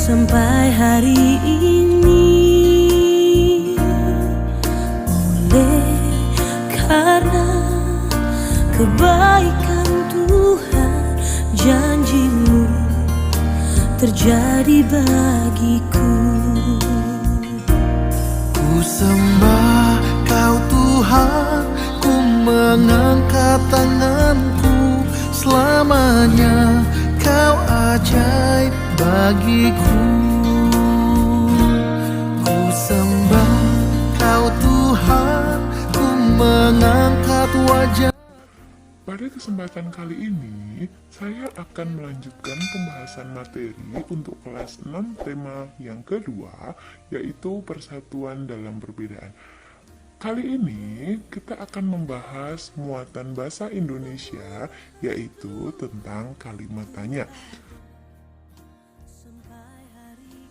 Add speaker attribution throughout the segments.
Speaker 1: sampai hari ini. Oleh karena kebaikan Tuhan, janji-Mu terjadi bagiku.
Speaker 2: Ku sembah Kau Tuhan, ku mengangkat tanganku, selamanya Kau ajaib bagiku. Ku sembah Kau Tuhan, ku mengangkat wajah.
Speaker 3: Pada kesempatan kali ini, saya akan melanjutkan pembahasan materi untuk kelas 6 tema yang kedua, yaitu persatuan dalam perbedaan. Kali ini, kita akan membahas muatan bahasa Indonesia, yaitu tentang kalimat tanya.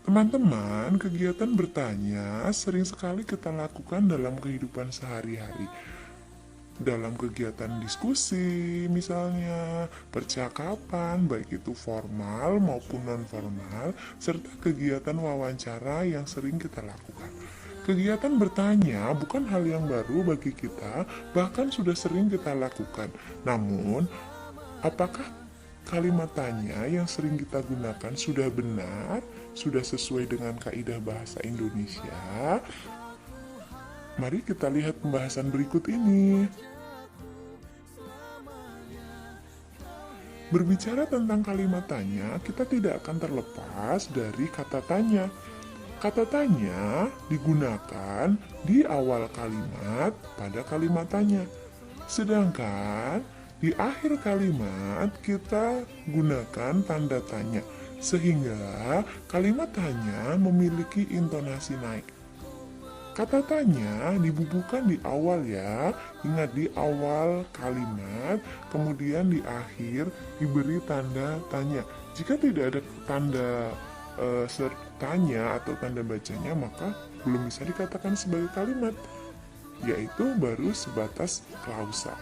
Speaker 3: Teman-teman, kegiatan bertanya sering sekali kita lakukan dalam kehidupan sehari-hari. Dalam kegiatan diskusi, misalnya percakapan, baik itu formal maupun non-formal, serta kegiatan wawancara yang sering kita lakukan. Kegiatan bertanya bukan hal yang baru bagi kita, bahkan sudah sering kita lakukan. Namun, apakah kalimat tanya yang sering kita gunakan sudah benar, sudah sesuai dengan kaidah bahasa Indonesia? Mari kita lihat pembahasan berikut ini. Berbicara tentang kalimat tanya, kita tidak akan terlepas dari kata tanya. Kata tanya digunakan di awal kalimat pada kalimat tanya. Sedangkan di akhir kalimat kita gunakan tanda tanya, sehingga kalimat tanya memiliki intonasi naik. Kata tanya dibubuhkan di awal ya, ingat di awal kalimat, kemudian di akhir diberi tanda tanya. Jika tidak ada tanda tanya atau tanda bacanya, maka belum bisa dikatakan sebagai kalimat, yaitu baru sebatas klausa.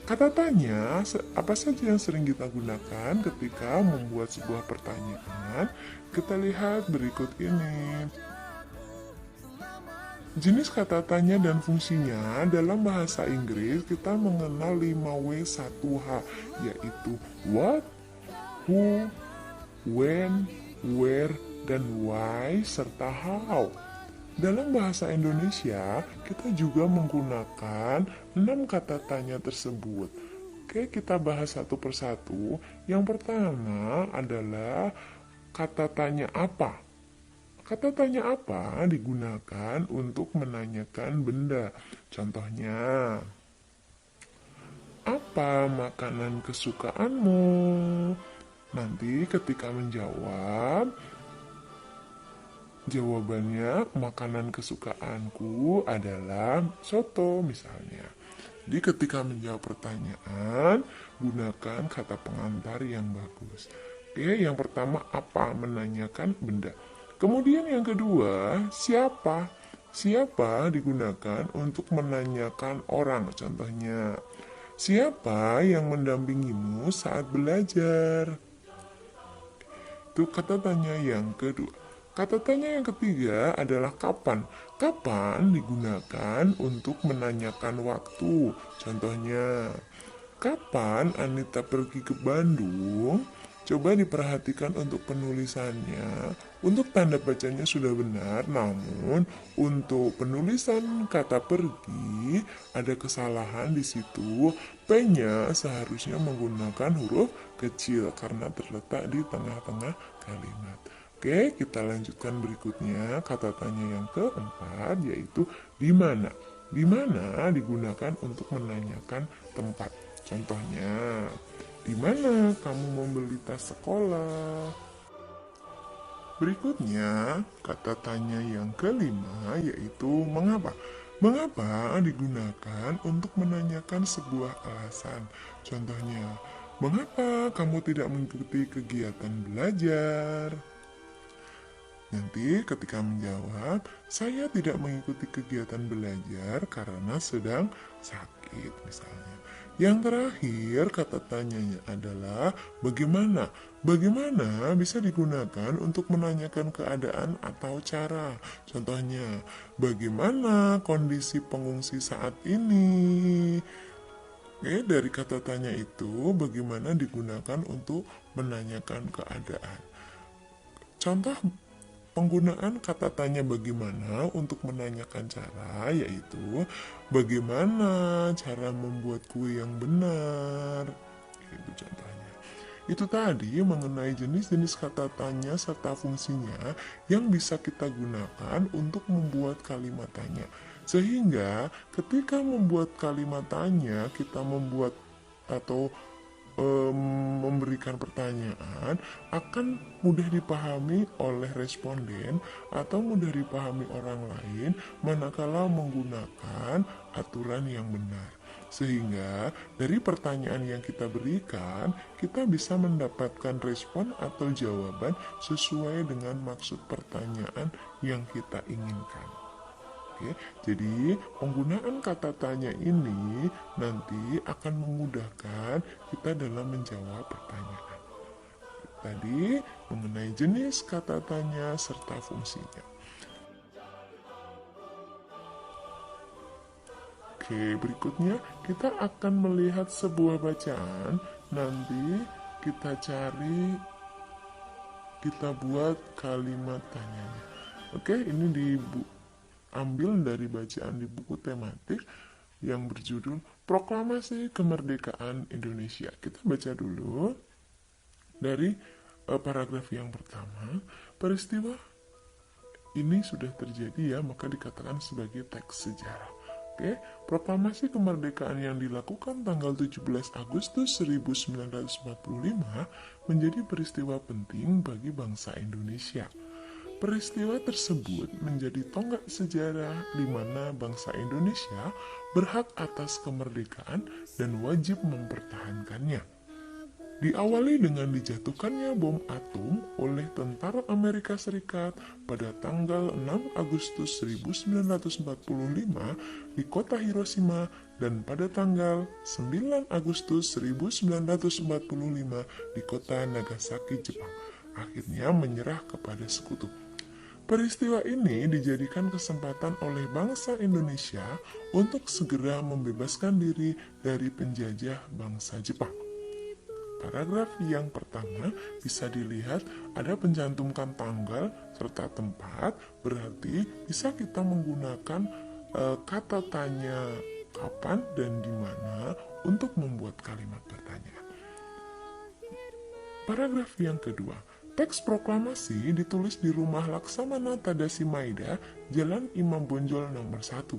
Speaker 3: Kata tanya, apa saja yang sering kita gunakan ketika membuat sebuah pertanyaan? Kita lihat berikut ini. Jenis kata tanya dan fungsinya dalam bahasa Inggris kita mengenal 5W1H, yaitu what, who, when, where, dan why, serta how. Dalam bahasa Indonesia, kita juga menggunakan 6 kata tanya tersebut. Oke, kita bahas satu persatu. Yang pertama adalah kata tanya apa. Kata tanya apa digunakan untuk menanyakan benda. Contohnya, apa makanan kesukaanmu? Nanti ketika menjawab, jawabannya makanan kesukaanku adalah soto misalnya. Jadi ketika menjawab pertanyaan, gunakan kata pengantar yang bagus. Oke, yang pertama apa, menanyakan benda. Kemudian yang kedua, siapa? Siapa digunakan untuk menanyakan orang. Contohnya, siapa yang mendampingimu saat belajar? Itu kata tanya yang kedua. Kata tanya yang ketiga adalah kapan. Kapan digunakan untuk menanyakan waktu. Contohnya, kapan Anita pergi ke Bandung? Coba diperhatikan untuk penulisannya. Untuk tanda bacanya sudah benar, namun untuk penulisan kata pergi ada kesalahan di situ. P-nya seharusnya menggunakan huruf kecil karena terletak di tengah-tengah kalimat. Oke, kita lanjutkan berikutnya. Kata tanya yang keempat yaitu di mana. Di mana digunakan untuk menanyakan tempat. Contohnya, di mana kamu membeli tas sekolah? Berikutnya, kata tanya yang kelima yaitu mengapa. Mengapa digunakan untuk menanyakan sebuah alasan. Contohnya, mengapa kamu tidak mengikuti kegiatan belajar? Nanti ketika menjawab, saya tidak mengikuti kegiatan belajar karena sedang sakit misalnya. Yang terakhir kata tanyanya adalah bagaimana? Bagaimana bisa digunakan untuk menanyakan keadaan atau cara. Contohnya, bagaimana kondisi pengungsi saat ini? Oke, dari kata tanya itu bagaimana digunakan untuk menanyakan keadaan. Contoh penggunaan kata tanya bagaimana untuk menanyakan cara, yaitu bagaimana cara membuat kue yang benar. Itu contohnya. Itu tadi mengenai jenis-jenis kata tanya serta fungsinya yang bisa kita gunakan untuk membuat kalimat tanya. Sehingga ketika membuat kalimat tanya, kita membuat atau memberikan pertanyaan akan mudah dipahami oleh responden atau mudah dipahami orang lain manakala menggunakan aturan yang benar. Sehingga dari pertanyaan yang kita berikan, kita bisa mendapatkan respon atau jawaban sesuai dengan maksud pertanyaan yang kita inginkan. Oke, jadi penggunaan kata tanya ini nanti akan memudahkan kita dalam menjawab pertanyaan. Tadi mengenai jenis kata tanya serta fungsinya. Oke, berikutnya kita akan melihat sebuah bacaan. Nanti kita cari, kita buat kalimat tanyanya. Oke, ini ambil dari bacaan di buku tematik yang berjudul Proklamasi Kemerdekaan Indonesia. Kita baca dulu dari paragraf yang pertama. Peristiwa ini sudah terjadi ya, maka dikatakan sebagai teks sejarah. Oke, proklamasi kemerdekaan yang dilakukan tanggal 17 Agustus 1945 menjadi peristiwa penting bagi bangsa Indonesia. Peristiwa tersebut menjadi tonggak sejarah di mana bangsa Indonesia berhak atas kemerdekaan dan wajib mempertahankannya. Diawali dengan dijatuhkannya bom atom oleh tentara Amerika Serikat pada tanggal 6 Agustus 1945 di kota Hiroshima dan pada tanggal 9 Agustus 1945 di kota Nagasaki, Jepang. Akhirnya menyerah kepada sekutu. Peristiwa ini dijadikan kesempatan oleh bangsa Indonesia untuk segera membebaskan diri dari penjajah bangsa Jepang. Paragraf yang pertama bisa dilihat ada pencantumkan tanggal serta tempat, berarti bisa kita menggunakan kata tanya kapan dan di mana untuk membuat kalimat pertanyaan. Paragraf yang kedua, teks proklamasi ditulis di Rumah Laksamana Tadashi Maeda, Jalan Imam Bonjol nomor 1.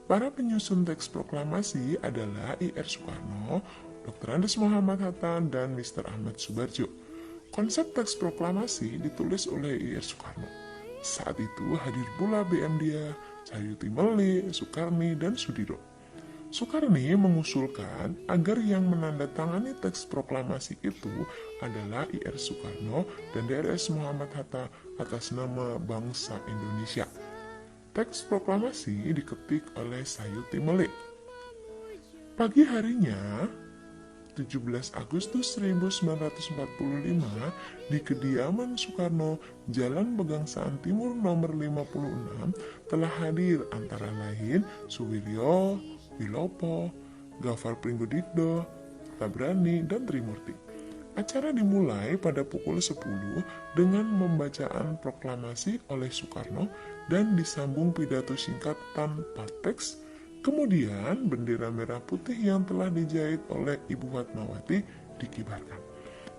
Speaker 3: Para penyusun teks proklamasi adalah I.R. Soekarno, Dr. Andes Muhammad Hatta, dan Mr. Ahmad Subarjo. Konsep teks proklamasi ditulis oleh I.R. Soekarno. Saat itu hadir pula B.M. Dia, Cahyuti Meli, Soekarni, dan Sudido. Soekarni mengusulkan agar yang menandatangani teks proklamasi itu adalah I.R. Soekarno dan Drs. Muhammad Hatta atas nama bangsa Indonesia. Teks proklamasi diketik oleh Cahyuti Meli. Pagi harinya, 17 Agustus 1945, di kediaman Soekarno, Jalan Pegangsaan Timur nomor 56, telah hadir antara lain Suwiryo, Wilopo, Gafar Pringgudikdo, Tabrani, dan Trimurti. Acara dimulai pada pukul 10 dengan pembacaan proklamasi oleh Soekarno dan disambung pidato singkat tanpa teks. Kemudian bendera merah putih yang telah dijahit oleh Ibu Fatmawati dikibarkan.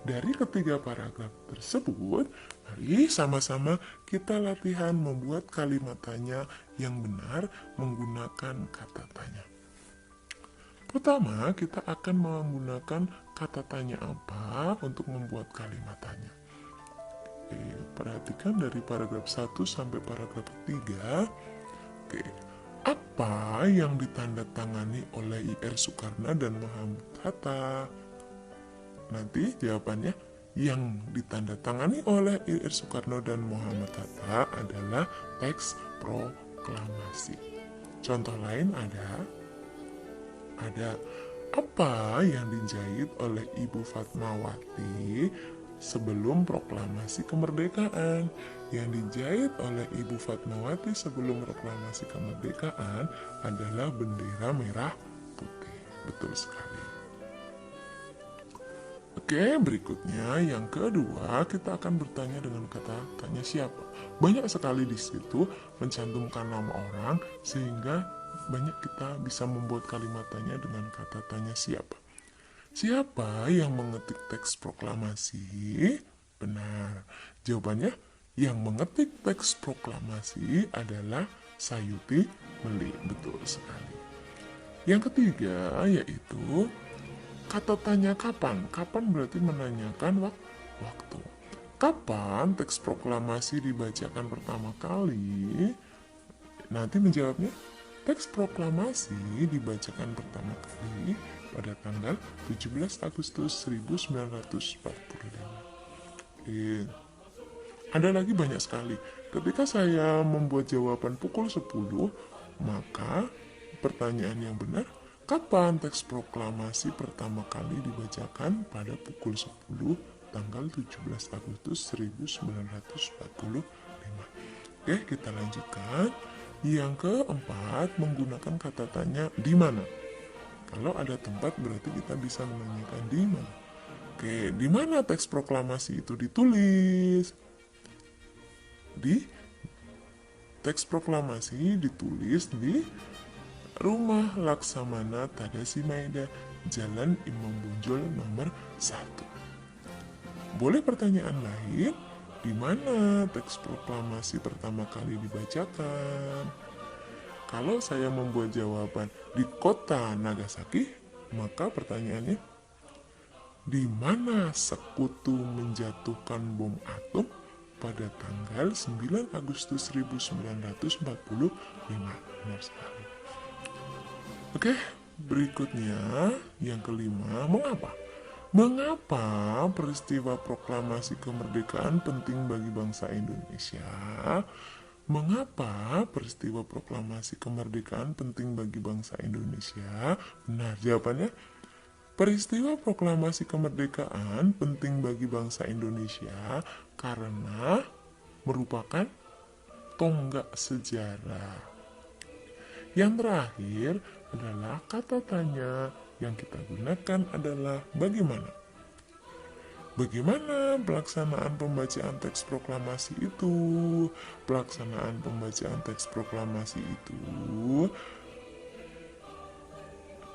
Speaker 3: Dari ketiga paragraf tersebut, mari sama-sama kita latihan membuat kalimat tanya yang benar menggunakan kata tanya. Pertama, kita akan menggunakan kata tanya apa untuk membuat kalimat tanya. Oke, perhatikan dari paragraf 1 sampai paragraf 3. Oke, apa yang ditandatangani oleh I.R. Soekarno dan Muhammad Hatta? Nanti jawabannya, yang ditandatangani oleh Ir Soekarno dan Muhammad Hatta adalah teks proklamasi. Contoh lain ada apa yang dijahit oleh Ibu Fatmawati sebelum proklamasi kemerdekaan? Yang dijahit oleh Ibu Fatmawati sebelum proklamasi kemerdekaan adalah bendera merah putih. Betul sekali. Oke, berikutnya yang kedua kita akan bertanya dengan kata tanya siapa. Banyak sekali di situ mencantumkan nama orang sehingga banyak kita bisa membuat kalimat tanya dengan kata tanya siapa. Siapa yang mengetik teks proklamasi? Benar. Jawabannya, yang mengetik teks proklamasi adalah Sayuti Meli. Betul sekali. Yang ketiga yaitu kata tanya kapan. Kapan berarti menanyakan waktu. Kapan teks proklamasi dibacakan pertama kali? Nanti menjawabnya, teks proklamasi dibacakan pertama kali pada tanggal 17 Agustus 1945. Ada lagi banyak sekali. Ketika saya membuat jawaban pukul 10, maka pertanyaan yang benar, kapan teks proklamasi pertama kali dibacakan pada pukul 10 tanggal 17 Agustus 1945. Oke, kita lanjutkan. Yang keempat, menggunakan kata tanya di mana. Kalau ada tempat berarti kita bisa menanyakan di mana. Oke, di mana teks proklamasi itu ditulis? Teks proklamasi ditulis di Rumah Laksamana Tadasi Maeda, Jalan Imam Bonjol nomor 1. Boleh pertanyaan lain? Di mana teks proklamasi pertama kali dibacakan? Kalau saya membuat jawaban di kota Nagasaki, maka pertanyaannya, di mana sekutu menjatuhkan bom atom pada tanggal 9 Agustus 1945? Benar sekali. Oke, berikutnya yang kelima, mengapa? Mengapa peristiwa proklamasi kemerdekaan penting bagi bangsa Indonesia? Mengapa peristiwa proklamasi kemerdekaan penting bagi bangsa Indonesia? Benar, jawabannya, peristiwa proklamasi kemerdekaan penting bagi bangsa Indonesia karena merupakan tonggak sejarah. Yang terakhir adalah kata tanya yang kita gunakan adalah bagaimana. Bagaimana pelaksanaan pembacaan teks proklamasi itu? Pelaksanaan pembacaan teks proklamasi itu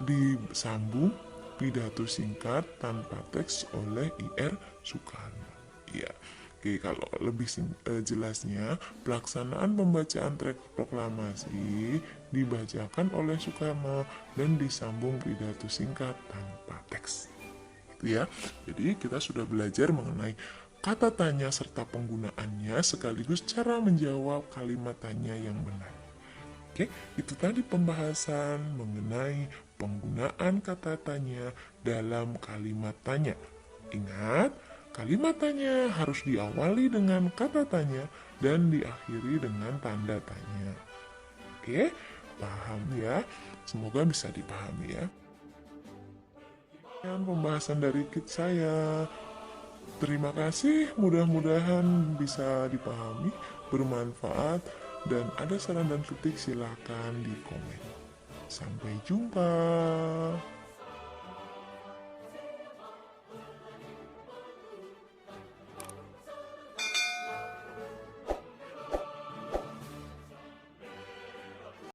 Speaker 3: disambung pidato singkat tanpa teks oleh Ir Soekarno. Iya. Oke, kalau lebih jelasnya, pelaksanaan pembacaan teks proklamasi dibacakan oleh Soekarno dan disambung pidato singkat tanpa teks. Itu ya. Jadi kita sudah belajar mengenai kata tanya serta penggunaannya sekaligus cara menjawab kalimat tanya yang benar. Oke, itu tadi pembahasan mengenai penggunaan kata tanya dalam kalimat tanya. Ingat, kalimat tanya harus diawali dengan kata tanya dan diakhiri dengan tanda tanya. Oke, paham ya? Semoga bisa dipahami ya. Dan pembahasan dari saya. Terima kasih, mudah-mudahan bisa dipahami, bermanfaat, dan ada saran dan kritik silakan di komen. Sampai jumpa.